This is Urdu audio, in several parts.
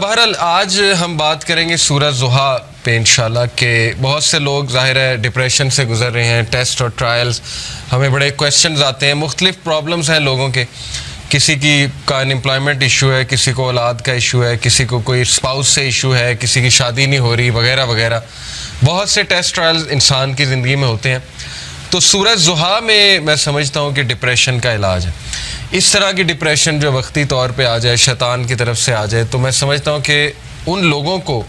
بہرحال آج ہم بات کریں گے سورہ ضحیٰ پہ انشاءاللہ کہ بہت سے لوگ ظاہر ہے ڈپریشن سے گزر رہے ہیں. ٹیسٹ اور ٹرائلز ہمیں بڑے کویشچنز آتے ہیں, مختلف پرابلمز ہیں لوگوں کے. کسی کا انمپلائمنٹ ایشو ہے, کسی کو اولاد کا ایشو ہے, کسی کو کوئی اسپاؤس سے ایشو ہے, کسی کی شادی نہیں ہو رہی وغیرہ وغیرہ. بہت سے ٹیسٹ ٹرائلز انسان کی زندگی میں ہوتے ہیں. تو سورہ ضحیٰ میں سمجھتا ہوں کہ ڈپریشن کا علاج ہے. اس طرح کی ڈپریشن جو وقتی طور پہ آ جائے, شیطان کی طرف سے آ جائے, تو میں سمجھتا ہوں کہ ان لوگوں کو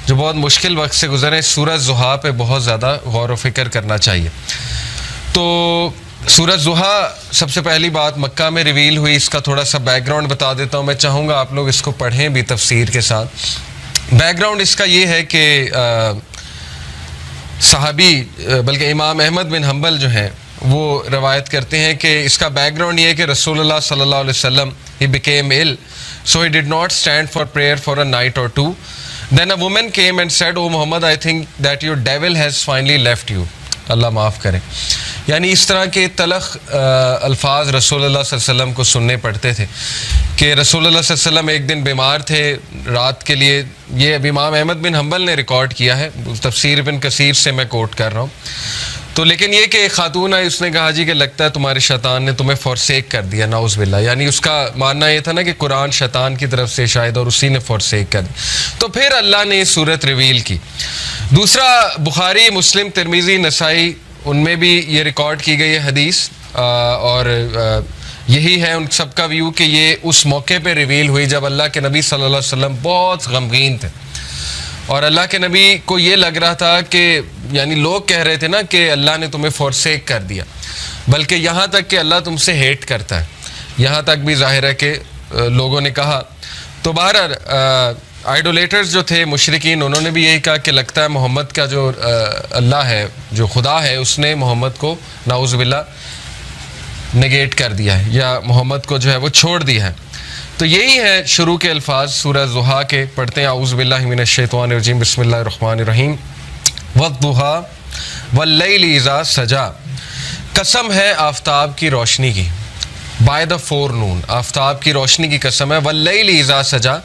جو بہت مشکل وقت سے گزرے سورہ ضحیٰ پہ بہت زیادہ غور و فکر کرنا چاہیے. تو سورہ ضحیٰ سب سے پہلی بات مکہ میں ریویل ہوئی. اس کا تھوڑا سا بیک گراؤنڈ بتا دیتا ہوں. میں چاہوں گا آپ لوگ اس کو پڑھیں بھی تفسیر کے ساتھ. بیک گراؤنڈ اس کا یہ ہے کہ صحابی بلکہ امام احمد بن حنبل جو ہیں وہ روایت کرتے ہیں کہ اس کا بیک گراؤنڈ یہ ہے کہ رسول اللہ صلی اللہ علیہ وسلم he became ill so he did not stand for prayer for a night or two. Then a woman came and said, "Oh Muhammad, I think that your devil has finally left you." اللہ معاف کرے. یعنی اس طرح کے تلخ الفاظ رسول اللہ صلی اللہ علیہ وسلم کو سننے پڑتے تھے کہ رسول اللہ صلی اللہ علیہ وسلم ایک دن بیمار تھے رات کے لیے. یہ اب امام احمد بن حنبل نے ریکارڈ کیا ہے, تفسیر ابن کثیر سے میں کوٹ کر رہا ہوں. تو لیکن یہ کہ ایک خاتون آئی, اس نے کہا جی کہ لگتا ہے تمہارے شیطان نے تمہیں فورسیک کر دیا, نعوذ باللہ. یعنی اس کا ماننا یہ تھا نا کہ قرآن شیطان کی طرف سے شاید اور اسی نے فورسیک کر دی. تو پھر اللہ نے یہ صورت ریویل کی. دوسرا بخاری, مسلم, ترمذی, نسائی, ان میں بھی یہ ریکارڈ کی گئی ہے حدیث, اور یہی ہے ان سب کا ویو کہ یہ اس موقع پہ ریویل ہوئی جب اللہ کے نبی صلی اللہ علیہ وسلم بہت غمگین تھے. اور اللہ کے نبی کو یہ لگ رہا تھا کہ یعنی لوگ کہہ رہے تھے نا کہ اللہ نے تمہیں فورسیک کر دیا, بلکہ یہاں تک کہ اللہ تم سے ہیٹ کرتا ہے, یہاں تک بھی ظاہر ہے کہ لوگوں نے کہا. تو بہرحال آئیڈولیٹرز جو تھے مشرکین, انہوں نے بھی یہی کہا کہ لگتا ہے محمد کا جو اللہ ہے, جو خدا ہے, اس نے محمد کو نعوذ باللہ نگیٹ کر دیا ہے, یا محمد کو جو ہے وہ چھوڑ دیا ہے. تو یہی ہے شروع کے الفاظ سورہ ضحیٰ کے. پڑھتے ہیں اعوذ باللہ من الشیطان الرجیم, بسم اللہ الرحمن الرحیم. والضحیٰ واللیل اذا سجا, قسم ہے آفتاب کی روشنی کی, بائی دا فور نون, آفتاب کی روشنی کی قسم ہے. واللیل اذا سجا,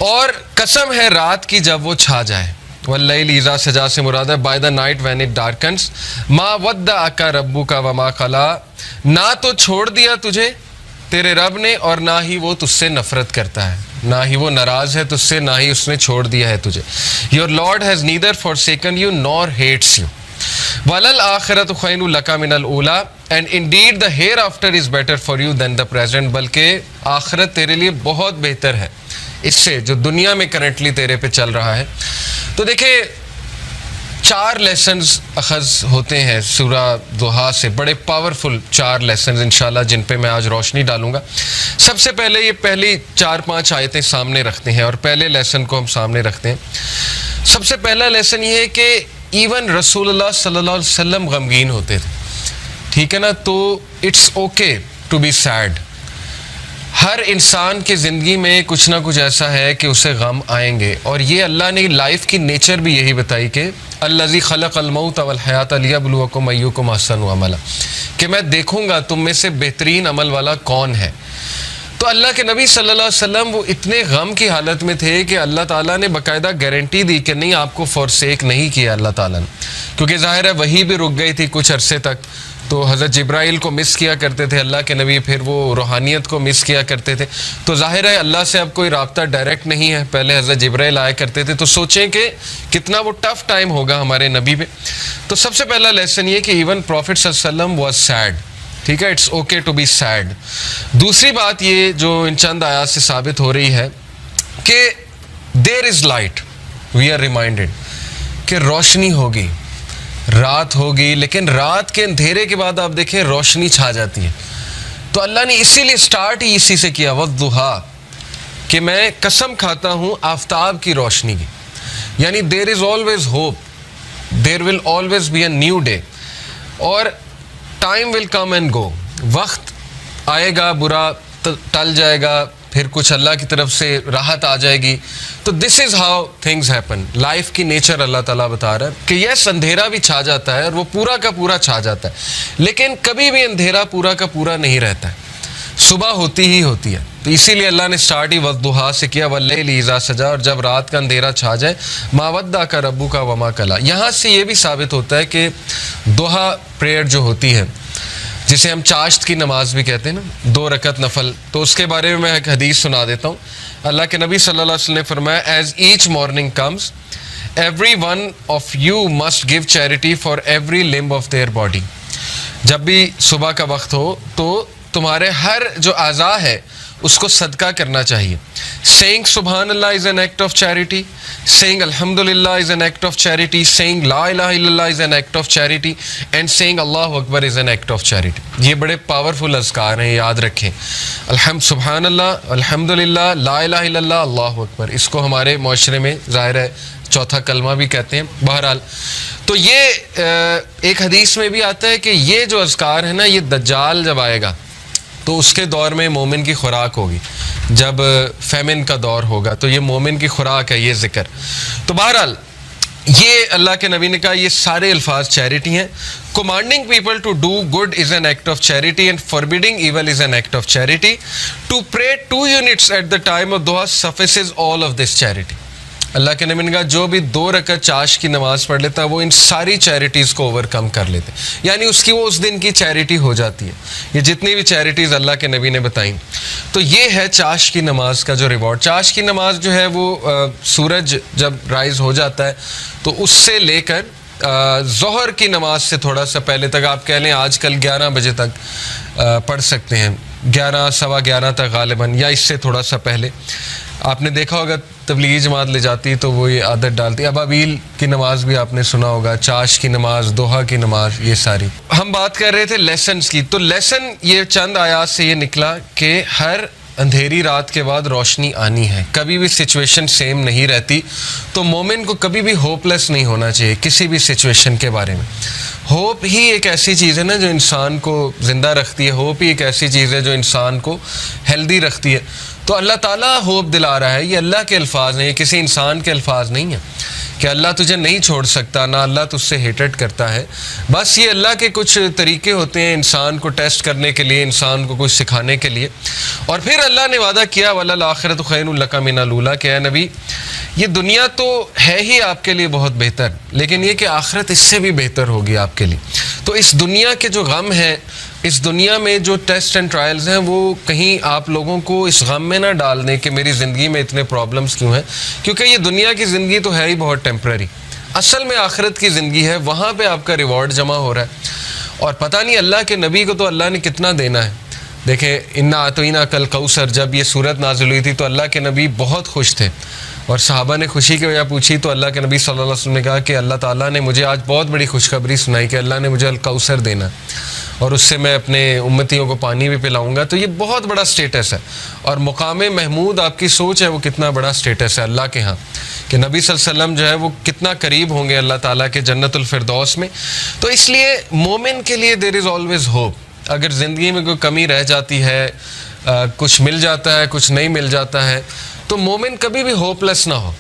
اور قسم ہے رات کی جب وہ چھا جائے. واللیل اذا سجا سے مراد ہے by the night when it darkness. ما ودعک ربک وما قلی, نہ تو چھوڑ دیا تجھے تیرے رب نے اور نہ ہی وہ تجھ سے نفرت کرتا ہے, نہ ہی وہ ناراض ہے تجھ سے, نہ ہی اس نے چھوڑ دیا ہے تجھے. Your Lord has neither forsaken you nor hates you. وَلَلْآخِرَةُ خَيْرٌ لَكَ مِنَ الْأُولَىٰ, and indeed the hereafter is better for you than the present. بلکہ آخرت تیرے لیے بہت بہتر ہے اس سے جو دنیا میں کرنٹلی تیرے پہ چل رہا ہے. تو دیکھیں 4 لیسنز اخذ ہوتے ہیں سورہ ضحیٰ سے, بڑے پاورفل 4 لیسنز انشاءاللہ جن پہ میں آج روشنی ڈالوں گا. سب سے پہلے یہ پہلی 4-5 آیتیں سامنے رکھتے ہیں اور پہلے لیسن کو ہم سامنے رکھتے ہیں. سب سے پہلا لیسن یہ ہے کہ ایون رسول اللہ صلی اللہ علیہ وسلم غمگین ہوتے تھے, ٹھیک ہے نا. تو it's okay to be sad. ہر انسان کی زندگی میں کچھ نہ کچھ ایسا ہے کہ اسے غم آئیں گے, اور یہ اللہ نے لائف کی نیچر بھی یہی بتائی کہ الذی خلق الموت والحیات لیبلوکم ایکم احسن عملا, کہ میں دیکھوں گا تم میں سے بہترین عمل والا کون ہے. تو اللہ کے نبی صلی اللہ علیہ وسلم وہ اتنے غم کی حالت میں تھے کہ اللہ تعالیٰ نے باقاعدہ گارنٹی دی کہ نہیں آپ کو فورسیک نہیں کیا اللہ تعالیٰ نے, کیونکہ ظاہر ہے وہی بھی رک گئی تھی کچھ عرصے تک. تو حضرت جبرائیل کو مس کیا کرتے تھے اللہ کے نبی, پھر وہ روحانیت کو مس کیا کرتے تھے. تو ظاہر ہے اللہ سے اب کوئی رابطہ ڈائریکٹ نہیں ہے, پہلے حضرت جبرائیل آیا کرتے تھے. تو سوچیں کہ کتنا وہ ٹف ٹائم ہوگا ہمارے نبی پہ. تو سب سے پہلا لیسن یہ کہ ایون پروفٹ صلی اللہ علیہ وسلم واز سیڈ, ٹھیک ہے, it's okay to be sad. دوسری بات یہ جو ان چند آیات سے ثابت ہو رہی ہے کہ there is light, we are reminded کہ روشنی ہوگی, رات ہوگی, لیکن رات کے اندھیرے کے بعد آپ دیکھیں روشنی چھا جاتی ہے. تو اللہ نے اسی لیے سٹارٹ ہی اسی سے کیا, والضحیٰ, کہ میں قسم کھاتا ہوں آفتاب کی روشنی کی. یعنی there is always hope, there will always be a new day, اور time will come and go, وقت آئے گا, برا ٹل جائے گا, پھر کچھ اللہ کی طرف سے راحت آ جائے گی. تو this is how things happen. Life کی نیچر اللہ تعالیٰ بتا رہا ہے کہ یس اندھیرا بھی چھا جاتا ہے اور وہ پورا کا پورا چھا جاتا ہے, لیکن کبھی بھی اندھیرا پورا کا پورا نہیں رہتا ہے, صبح ہوتی ہی ہوتی ہے. تو تو اسی لیے اللہ نے سٹارٹ ہی والضحیٰ سے کیا، واللیل اذا سجا، اور جب رات کا اندھیرا چھا جائے، ما ودعک ربک وما قلی۔ یہاں سے یہ بھی ثابت ہوتا ہے کہ ضحیٰ پریئر جو ہوتی ہے، جسے ہم چاشت کی نماز بھی کہتے ہیں نا، 2 رکعت نفل، تو اس کے بارے میں ایک حدیث سنا دیتا ہوں۔ اللہ کے نبی صلی اللہ علیہ وسلم نے فرمایا، as each morning comes every one of you must give charity for every limb of their body. جب بھی صبح کا وقت ہو تو تمہارے ہر جو اعضاء ہے اس کو صدقہ کرنا چاہیے۔ سینگ سبحان اللہ is an act of charity, saying الحمدللہ is an act of charity, saying لا الہ الا اللہ is an act of charity, and saying اللہ اکبر is an act of charity. یہ بڑے پاورفل اذکار ہیں، یاد رکھیں۔ سبحان اللہ، الحمدللہ، لا الہ الا اللہ، اللہ اکبر، اس کو ہمارے معاشرے میں ظاہر ہے چوتھا کلمہ بھی کہتے ہیں۔ بہرحال تو یہ ایک حدیث میں بھی آتا ہے کہ یہ جو اذکار ہے نا، یہ دجال جب آئے گا تو اس کے دور میں مومن کی خوراک ہوگی، جب فیمن کا دور ہوگا تو یہ مومن کی خوراک ہے یہ ذکر۔ تو بہرحال یہ اللہ کے نبی نے کہا یہ سارے الفاظ چیریٹی ہیں۔ commanding people to do good is an act of charity and forbidding evil is an act of charity. To pray 2 units at the time of duha suffices all of this charity. اللہ کے نبی نے کہا جو بھی 2 رکعت چاش کی نماز پڑھ لیتا ہے وہ ان ساری چیریٹیز کو اوور کم کر لیتے ہیں، یعنی اس کی وہ اس دن کی چیریٹی ہو جاتی ہے۔ یہ جتنی بھی چیریٹیز اللہ کے نبی نے بتائیں، تو یہ ہے چاش کی نماز کا جو ریوارڈ۔ چاش کی نماز جو ہے وہ سورج جب رائز ہو جاتا ہے تو اس سے لے کر ظہر کی نماز سے تھوڑا سا پہلے تک، آپ کہہ لیں آج کل 11 بجے تک پڑھ سکتے ہیں، 11 سوا 11 تک غالباً، یا اس سے تھوڑا سا پہلے۔ آپ نے دیکھا ہوگا تبلیغی جماعت لے جاتی تو وہ یہ عادت ڈالتی۔ ابابیل کی نماز بھی آپ نے سنا ہوگا، چاش کی نماز، دوحہ کی نماز، یہ ساری۔ ہم بات کر رہے تھے لیسنز کی، تو لیسن یہ چند آیات سے یہ نکلا کہ ہر اندھیری رات کے بعد روشنی آنی ہے، کبھی بھی سچویشن سیم نہیں رہتی، تو مومن کو کبھی بھی ہوپ لیس نہیں ہونا چاہیے کسی بھی سچویشن کے بارے میں۔ ہوپ ہی ایک ایسی چیز ہے نا جو انسان کو زندہ رکھتی ہے، ہوپ ہی ایک ایسی چیز ہے جو انسان کو ہیلدی رکھتی ہے۔ تو اللہ تعالیٰ ہوپ دلا رہا ہے، یہ اللہ کے الفاظ ہیں، یہ کسی انسان کے الفاظ نہیں ہیں کہ اللہ تجھے نہیں چھوڑ سکتا، نہ اللہ تجھ سے ہیٹڈ کرتا ہے۔ بس یہ اللہ کے کچھ طریقے ہوتے ہیں انسان کو ٹیسٹ کرنے کے لیے، انسان کو کچھ سکھانے کے لیے۔ اور پھر اللہ نے وعدہ کیا وَلَلْآخِرَةُ خَيْرٌ لَكَ مِنَ الْأُولَىٰ، کہ اے نبی یہ دنیا تو ہے ہی آپ کے لیے بہت بہتر، لیکن یہ کہ آخرت اس سے بھی بہتر ہوگی آپ کے لیے۔ تو اس دنیا کے جو غم ہیں، اس دنیا میں جو ٹیسٹ اینڈ ٹرائلز ہیں، وہ کہیں آپ لوگوں کو اس غم میں نہ ڈال دیں کہ میری زندگی میں اتنے پرابلمس کیوں ہیں، کیونکہ یہ دنیا کی زندگی تو ہے ہی بہت ٹیمپرری۔ اصل میں آخرت کی زندگی ہے، وہاں پہ آپ کا ریوارڈ جمع ہو رہا ہے۔ اور پتہ نہیں اللہ کے نبی کو تو اللہ نے کتنا دینا ہے۔ دیکھیں انا اعطیناک کل کوثر، جب یہ صورت نازل ہوئی تھی تو اللہ کے نبی بہت خوش تھے، اور صحابہ نے خوشی کی وجہ پوچھی تو اللہ کے نبی صلی اللہ علیہ وسلم نے کہا کہ اللہ تعالیٰ نے مجھے آج بہت بڑی خوشخبری سنائی کہ اللہ نے مجھے الکوثر دینا ہے، اور اس سے میں اپنے امتیوں کو پانی بھی پلاؤں گا۔ تو یہ بہت بڑا سٹیٹس ہے، اور مقام محمود آپ کی سوچ ہے وہ کتنا بڑا سٹیٹس ہے اللہ کے ہاں، کہ نبی صلی اللہ علیہ وسلم جو ہے وہ کتنا قریب ہوں گے اللہ تعالیٰ کے جنت الفردوس میں۔ تو اس لیے مومن کے لیے دیر از آلویز ہوپ۔ اگر زندگی میں کوئی کمی رہ جاتی ہے، کچھ مل جاتا ہے، کچھ نہیں مل جاتا ہے، تو مومن کبھی بھی ہوپ لیس نہ ہو۔